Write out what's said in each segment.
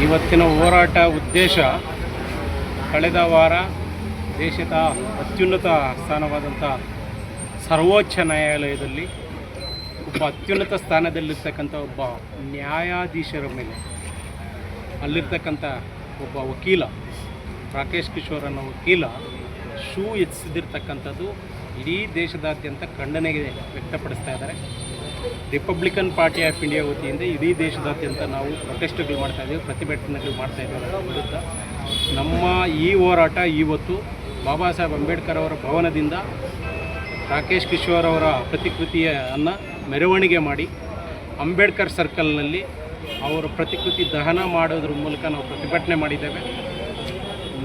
ಇವತ್ತಿನ ಹೋರಾಟ ಉದ್ದೇಶ ಕಳೆದ ವಾರ ದೇಶದ ಅತ್ಯುನ್ನತ ಸ್ಥಾನವಾದಂಥ ಸರ್ವೋಚ್ಚ ನ್ಯಾಯಾಲಯದಲ್ಲಿ ಒಬ್ಬ ಅತ್ಯುನ್ನತ ಸ್ಥಾನದಲ್ಲಿರ್ತಕ್ಕಂಥ ಒಬ್ಬ ನ್ಯಾಯಾಧೀಶರ ಮೇಲೆ ಅಲ್ಲಿರ್ತಕ್ಕಂಥ ಒಬ್ಬ ವಕೀಲ ರಾಕೇಶ್ ಕಿಶೋರ್ ಅನ್ನೋ ವಕೀಲ ಶೂ ಎಸೆದಿರ್ತಕ್ಕಂಥದ್ದು ಇಡೀ ದೇಶದಾದ್ಯಂತ ಖಂಡನೆಗೆ ವ್ಯಕ್ತಪಡಿಸ್ತಾ ಇದ್ದಾರೆ. ರಿಪಬ್ಲಿಕನ್ ಪಾರ್ಟಿ ಆಫ್ ಇಂಡಿಯಾ ವತಿಯಿಂದ ಇಡೀ ದೇಶದಾದ್ಯಂತ ನಾವು ಪ್ರೊಟೆಸ್ಟ್ಗಳು ಮಾಡ್ತಾಯಿದ್ದೀವಿ, ಪ್ರತಿಭಟನೆಗಳು ಮಾಡ್ತಾಯಿದ್ದೀವಿ. ಅದರ ವಿರುದ್ಧ ನಮ್ಮ ಈ ಹೋರಾಟ ಇವತ್ತು ಬಾಬಾ ಸಾಹೇಬ್ ಅಂಬೇಡ್ಕರ್ ಅವರ ಭವನದಿಂದ ರಾಕೇಶ್ ಕಿಶೋರ್ ಅವರ ಪ್ರತಿಕೃತಿಯನ್ನು ಮೆರವಣಿಗೆ ಮಾಡಿ ಅಂಬೇಡ್ಕರ್ ಸರ್ಕಲ್ನಲ್ಲಿ ಅವರ ಪ್ರತಿಕೃತಿ ದಹನ ಮಾಡೋದ್ರ ಮೂಲಕ ನಾವು ಪ್ರತಿಭಟನೆ ಮಾಡಿದ್ದೇವೆ.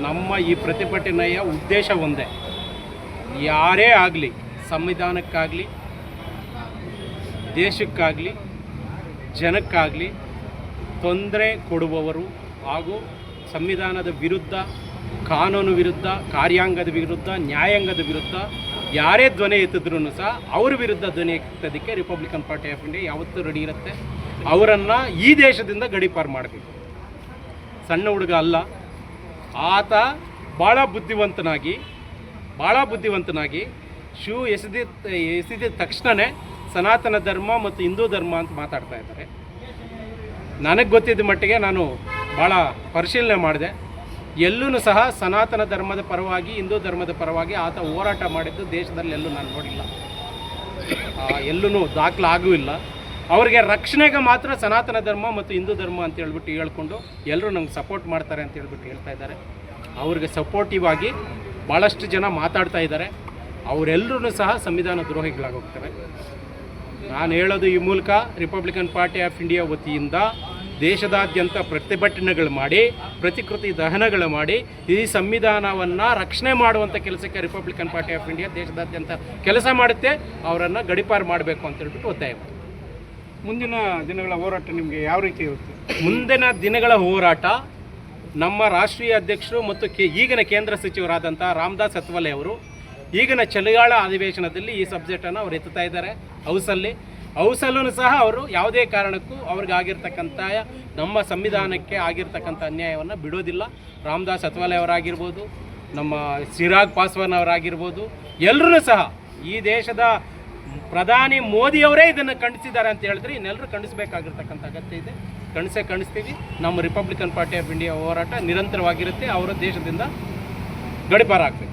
ನಮ್ಮ ಈ ಪ್ರತಿಭಟನೆಯ ಉದ್ದೇಶ ಒಂದೇ, ಯಾರೇ ಆಗಲಿ ಸಂವಿಧಾನಕ್ಕಾಗಲಿ ದೇಶಕ್ಕಾಗಲಿ ಜನಕ್ಕಾಗಲಿ ತೊಂದರೆ ಕೊಡುವವರು ಹಾಗೂ ಸಂವಿಧಾನದ ವಿರುದ್ಧ, ಕಾನೂನು ವಿರುದ್ಧ, ಕಾರ್ಯಾಂಗದ ವಿರುದ್ಧ, ನ್ಯಾಯಾಂಗದ ವಿರುದ್ಧ ಯಾರೇ ಧ್ವನಿ ಎತ್ತಿದ್ರೂ ಸಹ ಅವ್ರ ವಿರುದ್ಧ ಧ್ವನಿ ಎತ್ತೋದಕ್ಕೆ ರಿಪಬ್ಲಿಕನ್ ಪಾರ್ಟಿ ಆಫ್ ಇಂಡಿಯಾ ಯಾವತ್ತೂ ರೆಡಿ ಇರುತ್ತೆ. ಅವರನ್ನು ಈ ದೇಶದಿಂದ ಗಡೀಪಾರು ಮಾಡಬೇಕು. ಸಣ್ಣ ಹುಡುಗ ಅಲ್ಲ, ಆತ ಭಾಳ ಬುದ್ಧಿವಂತನಾಗಿ ಶೂ ಎಸೆದಿದ ತಕ್ಷಣವೇ ಸನಾತನ ಧರ್ಮ ಮತ್ತು ಹಿಂದೂ ಧರ್ಮ ಅಂತ ಮಾತಾಡ್ತಾ ಇದ್ದಾರೆ. ನನಗೆ ಗೊತ್ತಿದ್ದ ಮಟ್ಟಿಗೆ ನಾನು ಭಾಳ ಪರಿಶೀಲನೆ ಮಾಡಿದೆ. ಎಲ್ಲೂ ಸಹ ಸನಾತನ ಧರ್ಮದ ಪರವಾಗಿ, ಹಿಂದೂ ಧರ್ಮದ ಪರವಾಗಿ ಆತ ಹೋರಾಟ ಮಾಡಿದ್ದು ದೇಶದಲ್ಲಿ ಎಲ್ಲೂ ನಾನು ನೋಡಿಲ್ಲ, ಎಲ್ಲೂ ದಾಖಲಾಗೂ ಇಲ್ಲ. ಅವರಿಗೆ ರಕ್ಷಣೆಗೆ ಮಾತ್ರ ಸನಾತನ ಧರ್ಮ ಮತ್ತು ಹಿಂದೂ ಧರ್ಮ ಅಂತ ಹೇಳ್ಕೊಂಡು ಎಲ್ಲರೂ ನಂಗೆ ಸಪೋರ್ಟ್ ಮಾಡ್ತಾರೆ ಅಂತ ಹೇಳ್ತಾ ಇದ್ದಾರೆ. ಅವ್ರಿಗೆ ಸಪೋರ್ಟಿವ್ ಆಗಿ ಭಾಳಷ್ಟು ಜನ ಮಾತಾಡ್ತಾ ಇದ್ದಾರೆ. ಅವರೆಲ್ಲರೂ ಸಹ ಸಂವಿಧಾನ ದ್ರೋಹಿಗಳಾಗೋಗ್ತಾರೆ. ನಾನು ಹೇಳೋದು ಈ ಮೂಲಕ ರಿಪಬ್ಲಿಕನ್ ಪಾರ್ಟಿ ಆಫ್ ಇಂಡಿಯಾ ವತಿಯಿಂದ ದೇಶದಾದ್ಯಂತ ಪ್ರತಿಭಟನೆಗಳು ಮಾಡಿ, ಪ್ರತಿಕೃತಿ ದಹನಗಳು ಮಾಡಿ ಈ ಸಂವಿಧಾನವನ್ನು ರಕ್ಷಣೆ ಮಾಡುವಂಥ ಕೆಲಸಕ್ಕೆ ರಿಪಬ್ಲಿಕನ್ ಪಾರ್ಟಿ ಆಫ್ ಇಂಡಿಯಾ ದೇಶದಾದ್ಯಂತ ಕೆಲಸ ಮಾಡುತ್ತೆ. ಅವರನ್ನು ಗಡೀಪಾರು ಮಾಡಬೇಕು ಅಂತ ಹೇಳ್ಬಿಟ್ಟು ಒತ್ತಾಯ ಮಾಡಿ. ಮುಂದಿನ ದಿನಗಳ ಹೋರಾಟ ನಿಮಗೆ ಯಾವ ರೀತಿ ಇರುತ್ತೆ? ಮುಂದಿನ ದಿನಗಳ ಹೋರಾಟ ನಮ್ಮ ರಾಷ್ಟ್ರೀಯ ಅಧ್ಯಕ್ಷರು ಮತ್ತು ಈಗಿನ ಕೇಂದ್ರ ಸಚಿವರಾದಂಥ ರಾಮದಾಸ್ ಅತ್ವಲೆ ಅವರು ಈಗಿನ ಚಳಿಗಾಲ ಅಧಿವೇಶನದಲ್ಲಿ ಈ ಸಬ್ಜೆಕ್ಟನ್ನು ಅವರು ಎತ್ತುತ್ತಾ ಇದ್ದಾರೆ. ಹೌಸಲ್ಲೂ ಸಹ ಅವರು ಯಾವುದೇ ಕಾರಣಕ್ಕೂ ಅವ್ರಿಗಾಗಿರ್ತಕ್ಕಂಥ ನಮ್ಮ ಸಂವಿಧಾನಕ್ಕೆ ಆಗಿರ್ತಕ್ಕಂಥ ಅನ್ಯಾಯವನ್ನು ಬಿಡೋದಿಲ್ಲ. ರಾಮದಾಸ್ ಅತ್ವಲೆ ಅವರಾಗಿರ್ಬೋದು, ನಮ್ಮ ಚಿರಾಗ್ ಪಾಸ್ವಾನ್ ಅವರಾಗಿರ್ಬೋದು, ಎಲ್ಲರೂ ಸಹ ಈ ದೇಶದ ಪ್ರಧಾನಿ ಮೋದಿಯವರೇ ಇದನ್ನು ಖಂಡಿಸಿದ್ದಾರೆ ಅಂತ ಹೇಳಿದ್ರೆ ಇನ್ನೆಲ್ಲರೂ ಖಂಡಿಸಬೇಕಾಗಿರ್ತಕ್ಕಂಥ ಅಗತ್ಯ ಇದೆ. ಖಂಡಿಸ್ತೀವಿ. ನಮ್ಮ ರಿಪಬ್ಲಿಕನ್ ಪಾರ್ಟಿ ಆಫ್ ಇಂಡಿಯಾ ಹೋರಾಟ ನಿರಂತರವಾಗಿರುತ್ತೆ. ಅವರ ದೇಶದಿಂದ ಗಡೀಪಾರಾಗಬೇಕು.